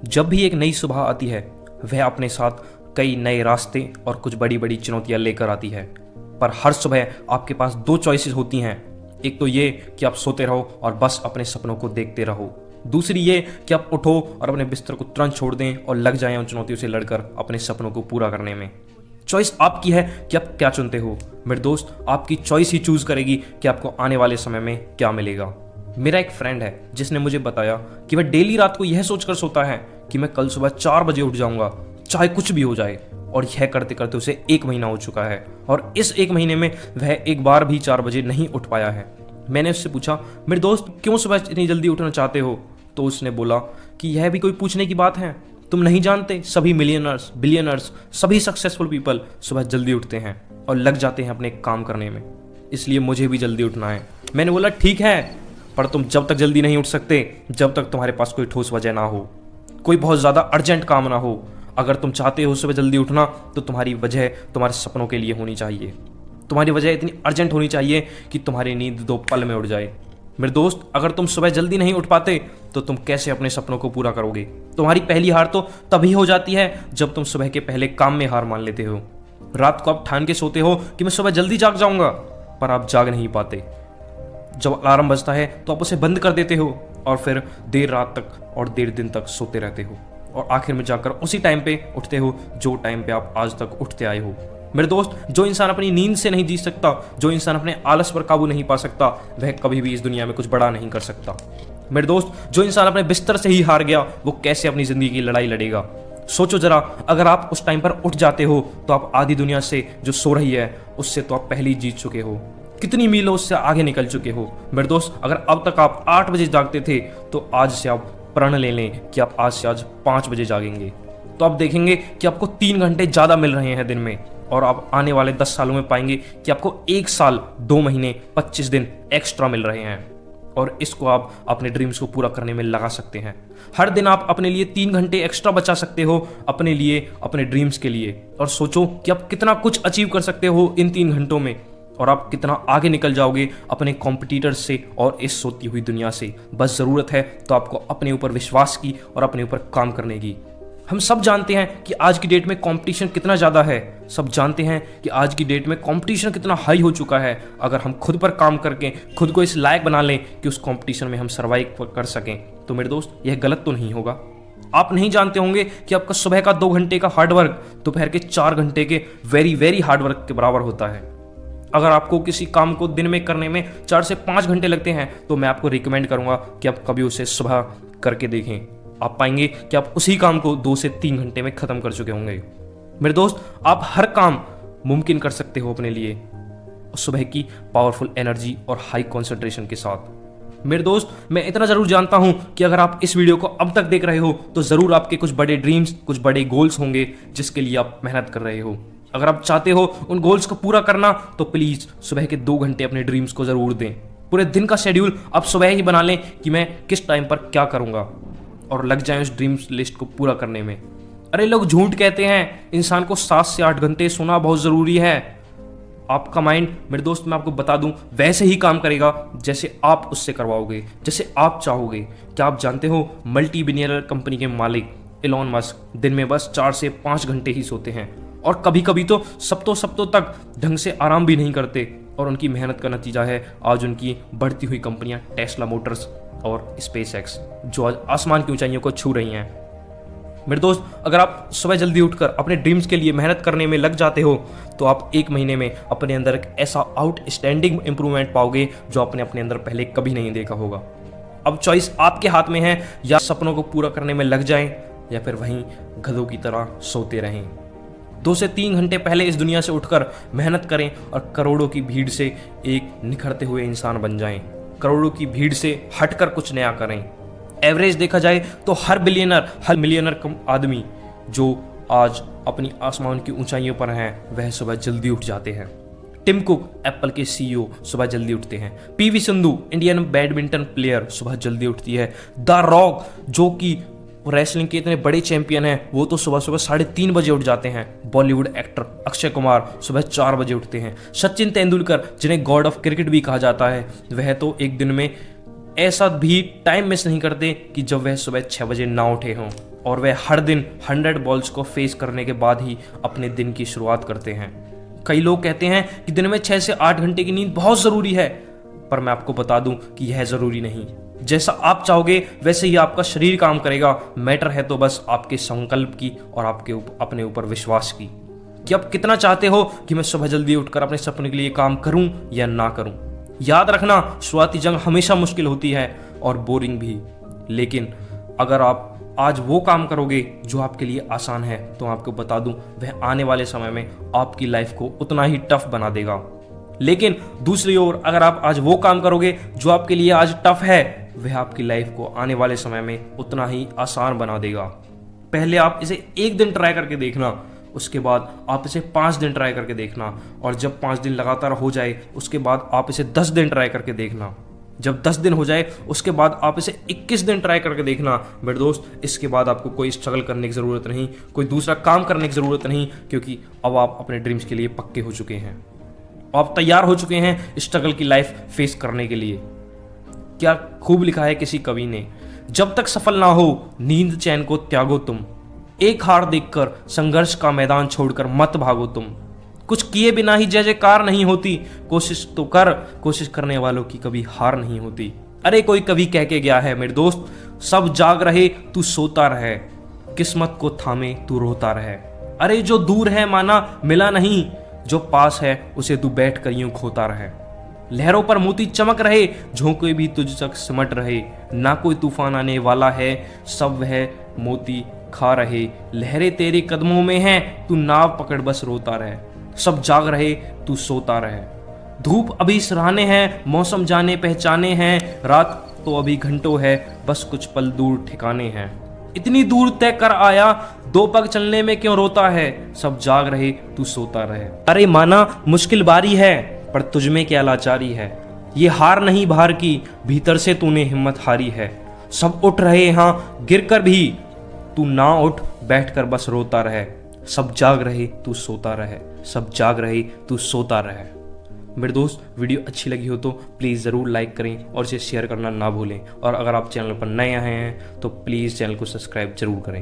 जब भी एक नई सुबह आती है, वह अपने साथ कई नए रास्ते और कुछ बड़ी बड़ी चुनौतियां लेकर आती है। पर हर सुबह आपके पास दो चॉइसेस होती हैं। एक तो ये कि आप सोते रहो और बस अपने सपनों को देखते रहो। दूसरी ये कि आप उठो और अपने बिस्तर को तुरंत छोड़ दें और लग जाएं उन चुनौतियों से लड़कर अपने सपनों को पूरा करने में। चॉइस आपकी है कि आप क्या चुनते हो। मेरे दोस्त, आपकी चॉइस ही चूज करेगी कि आपको आने वाले समय में क्या मिलेगा। मेरा एक फ्रेंड है जिसने मुझे बताया कि वह डेली रात को यह सोचकर सोता है कि मैं कल सुबह 4 बजे उठ जाऊंगा, चाहे कुछ भी हो जाए। और यह करते करते उसे 1 महीना हो चुका है और इस 1 महीने में वह एक बार भी 4 बजे नहीं उठ पाया है। मैंने उससे पूछा, मेरे दोस्त क्यों सुबह इतनी जल्दी उठना चाहते हो? तो उसने बोला कि यह भी कोई पूछने की बात है, तुम नहीं जानते सभी मिलियनर्स, बिलियनर्स, सभी सक्सेसफुल पीपल सुबह जल्दी उठते हैं और लग जाते हैं अपने काम करने में, इसलिए मुझे भी जल्दी उठना है। मैंने बोला ठीक है, पर तुम जब तक जल्दी नहीं उठ सकते जब तक तुम्हारे पास कोई ठोस वजह ना हो, कोई बहुत ज़्यादा अर्जेंट काम ना हो। अगर तुम चाहते हो सुबह जल्दी उठना तो तुम्हारी वजह तुम्हारे सपनों के लिए होनी चाहिए। तुम्हारी वजह इतनी अर्जेंट होनी चाहिए कि तुम्हारी नींद 2 पल में उड़ जाए। मेरे दोस्त, अगर तुम सुबह जल्दी नहीं उठ पाते तो तुम कैसे अपने सपनों को पूरा करोगे? तुम्हारी पहली हार तो तभी हो जाती है जब तुम सुबह के पहले काम में हार मान लेते हो। रात को आप ठान के सोते हो कि मैं सुबह जल्दी जाग जाऊंगा, पर आप जाग नहीं पाते। जब अलार्म बजता है तो आप उसे बंद कर देते हो और फिर देर रात तक और देर दिन तक सोते रहते हो और आखिर में जाकर उसी टाइम पे उठते हो जो टाइम पे आप आज तक उठते आए हो। मेरे दोस्त, जो इंसान अपनी नींद से नहीं जी सकता, जो इंसान अपने आलस पर काबू नहीं पा सकता, वह कभी भी इस दुनिया में कुछ बड़ा नहीं कर सकता। मेरे दोस्त, जो इंसान अपने बिस्तर से ही हार गया, वो कैसे अपनी जिंदगी की लड़ाई लड़ेगा? सोचो जरा, अगर आप उस टाइम पर उठ जाते हो तो आप आधी दुनिया से जो सो रही है उससे तो आप पहले ही जीत चुके हो, कितनी मीलों उससे आगे निकल चुके हो। मेरे दोस्त, अगर अब तक आप 8 बजे जागते थे तो आज से आप प्रण ले लें कि आप आज से आज 5 बजे जागेंगे, तो आप देखेंगे कि आपको 3 घंटे ज़्यादा मिल रहे हैं दिन में। और आप आने वाले 10 सालों में पाएंगे कि आपको 1 साल 2 महीने 25 दिन एक्स्ट्रा मिल रहे हैं और इसको आप अपने ड्रीम्स को पूरा करने में लगा सकते हैं। हर दिन आप अपने लिए 3 घंटे एक्स्ट्रा बचा सकते हो अपने लिए, अपने ड्रीम्स के लिए। और सोचो कि आप कितना कुछ अचीव कर सकते हो इन 3 घंटों में और आप कितना आगे निकल जाओगे अपने कॉम्पिटिटर्स से और इस सोती हुई दुनिया से। बस ज़रूरत है तो आपको अपने ऊपर विश्वास की और अपने ऊपर काम करने की। हम सब जानते हैं कि आज की डेट में कंपटीशन कितना ज़्यादा है। सब जानते हैं कि आज की डेट में कंपटीशन कितना हाई हो चुका है। अगर हम खुद पर काम करके खुद को इस लायक बना लें कि उस कंपटीशन में हम सर्वाइव कर सकें तो मेरे दोस्त, यह गलत तो नहीं होगा। आप नहीं जानते होंगे कि आपका सुबह का 2 घंटे का हार्डवर्क दोपहर के 4 घंटे के वेरी वेरी हार्डवर्क के बराबर होता है। अगर आपको किसी काम को दिन में करने में 4 से 5 घंटे लगते हैं तो मैं आपको रिकमेंड करूंगा कि आप कभी उसे सुबह करके देखें। आप पाएंगे कि आप उसी काम को 2 से 3 घंटे में खत्म कर चुके होंगे। मेरे दोस्त, आप हर काम मुमकिन कर सकते हो अपने लिए सुबह की पावरफुल एनर्जी और हाई कॉन्सेंट्रेशन के साथ। मेरे दोस्त, मैं इतना जरूर जानता हूं कि अगर आप इस वीडियो को अब तक देख रहे हो तो जरूर आपके कुछ बड़े ड्रीम्स, कुछ बड़े गोल्स होंगे जिसके लिए आप मेहनत कर रहे हो। अगर आप चाहते हो उन गोल्स को पूरा करना तो प्लीज सुबह के 2 घंटे अपने ड्रीम्स को जरूर दें। पूरे दिन का शेड्यूल आप सुबह ही बना लें कि मैं किस टाइम पर क्या करूंगा और लग जाएं उस ड्रीम्स लिस्ट को पूरा करने में। अरे लोग झूठ कहते हैं इंसान को 7 से 8 घंटे सोना बहुत जरूरी है। आपका माइंड, मेरे दोस्त, मैं आपको बता दूं, वैसे ही काम करेगा जैसे आप उससे करवाओगे, जैसे आप चाहोगे। क्या आप जानते हो मल्टी बिलियनर कंपनी के मालिक इलॉन मस्क दिन में बस 4 से 5 घंटे ही सोते हैं और कभी कभी तो सप्तों तक ढंग से आराम भी नहीं करते। और उनकी मेहनत का नतीजा है आज उनकी बढ़ती हुई कंपनियां टेस्ला मोटर्स और स्पेस एक्स, जो आज आसमान की ऊंचाइयों को छू रही हैं। मेरे दोस्त, अगर आप सुबह जल्दी उठकर अपने ड्रीम्स के लिए मेहनत करने में लग जाते हो तो आप 1 महीने में अपने अंदर एक ऐसा आउटस्टैंडिंग इंप्रूवमेंट पाओगे जो आपने अपने अंदर पहले कभी नहीं देखा होगा। अब चॉइस आपके हाथ में है, या सपनों को पूरा करने में लग जाएं या फिर वहीं गधों की तरह सोते रहें। 2 से 3 घंटे पहले इस दुनिया से उठकर मेहनत करें और करोड़ों की भीड़ से एक निखरते हुए इंसान बन जाएं। करोड़ों की भीड़ से हटकर कुछ नया करें। एवरेज देखा जाए तो हर बिलियनर, हर मिलियनर आदमी जो आज अपनी आसमान की ऊंचाइयों पर हैं वह सुबह जल्दी उठ जाते हैं। टिम कुक, एप्पल के सीईओ, सुबह जल्दी उठते हैं। PV Sindhu, Indian badminton player, सुबह जल्दी उठती है। द रॉक, जो कि रेसलिंग के इतने बड़े चैंपियन हैं, वो तो सुबह 3:30 बजे उठ जाते हैं। बॉलीवुड एक्टर अक्षय कुमार सुबह 4 बजे उठते हैं। सचिन तेंदुलकर, जिन्हें गॉड ऑफ क्रिकेट भी कहा जाता है, वह तो एक दिन में ऐसा भी टाइम मिस नहीं करते कि जब वह सुबह 6 बजे ना उठे हों, और वह हर दिन 100 बॉल्स को फेस करने के बाद ही अपने दिन की शुरुआत करते हैं। कई लोग कहते हैं कि दिन में 6 से 8 घंटे की नींद बहुत ज़रूरी है, पर मैं आपको बता दूं कि यह ज़रूरी नहीं। जैसा आप चाहोगे वैसे ही आपका शरीर काम करेगा। मैटर है तो बस आपके संकल्प की और आपके अपने ऊपर विश्वास की, कि आप कितना चाहते हो कि मैं सुबह जल्दी उठकर अपने सपने के लिए काम करूं या ना करूं। याद रखना, शुरुआती जंग हमेशा मुश्किल होती है और बोरिंग भी, लेकिन अगर आप आज वो काम करोगे जो आपके लिए आसान है, तो आपको बता दूं वह आने वाले समय में आपकी लाइफ को उतना ही टफ बना देगा। लेकिन दूसरी ओर अगर आप आज वो काम करोगे जो आपके लिए आज टफ है, वह आपकी लाइफ को आने वाले समय में उतना ही आसान बना देगा। पहले आप इसे 1 दिन ट्राई करके देखना, उसके बाद आप इसे 5 दिन ट्राई करके देखना, और जब 5 दिन लगातार हो जाए उसके बाद आप इसे 10 दिन ट्राई करके देखना। जब 10 दिन हो जाए उसके बाद आप इसे 21 दिन ट्राई करके देखना। मेरे दोस्त, इसके बाद आपको कोई स्ट्रगल करने की ज़रूरत नहीं, कोई दूसरा काम करने की ज़रूरत नहीं, क्योंकि अब आप अपने ड्रीम्स के लिए पक्के हो चुके हैं। आप तैयार हो चुके हैं स्ट्रगल की लाइफ फेस करने के लिए। क्या खूब लिखा है किसी कवि ने, जब तक सफल ना हो नींद चैन को त्यागो तुम, एक हार देखकर संघर्ष का मैदान छोड़कर मत भागो तुम, कुछ किए बिना ही जय जयकार नहीं होती, कोशिश तो कर, कोशिश करने वालों की कभी हार नहीं होती। अरे कोई कवि कह के गया है मेरे दोस्त, सब जाग रहे तू सोता रहे, किस्मत को थामे तू रोता रहे। अरे जो दूर है माना मिला नहीं, जो पास है उसे तू बैठ कर यूं खोता रहे। लहरों पर मोती चमक रहे, झोंके भी तुझ तक सिमट रहे, ना कोई तूफान आने वाला है, सब वह मोती खा रहे। लहरें तेरे कदमों में हैं, तू नाव पकड़ बस रोता रहे, सब जाग रहे तू सोता रहे। धूप अभी सराहने हैं, मौसम जाने पहचाने हैं, रात तो अभी घंटों है, बस कुछ पल दूर ठिकाने हैं। इतनी दूर तय कर आया, 2 पग चलने में क्यों रोता है, सब जाग रहे तू सोता रहे। अरे माना मुश्किल बारी है, पर तुझ में क्या लाचारी है, ये हार नहीं बाहर की, भीतर से तूने हिम्मत हारी है। सब उठ रहे हाँ गिर कर भी, तू ना उठ बैठकर बस रोता रहे, सब जाग रहे तू सोता रहे, सब जाग रहे तू सोता रहे। मेरे दोस्त, वीडियो अच्छी लगी हो तो प्लीज़ ज़रूर लाइक करें और इसे शेयर करना ना भूलें, और अगर आप चैनल पर नए आए हैं तो प्लीज़ चैनल को सब्सक्राइब जरूर करें।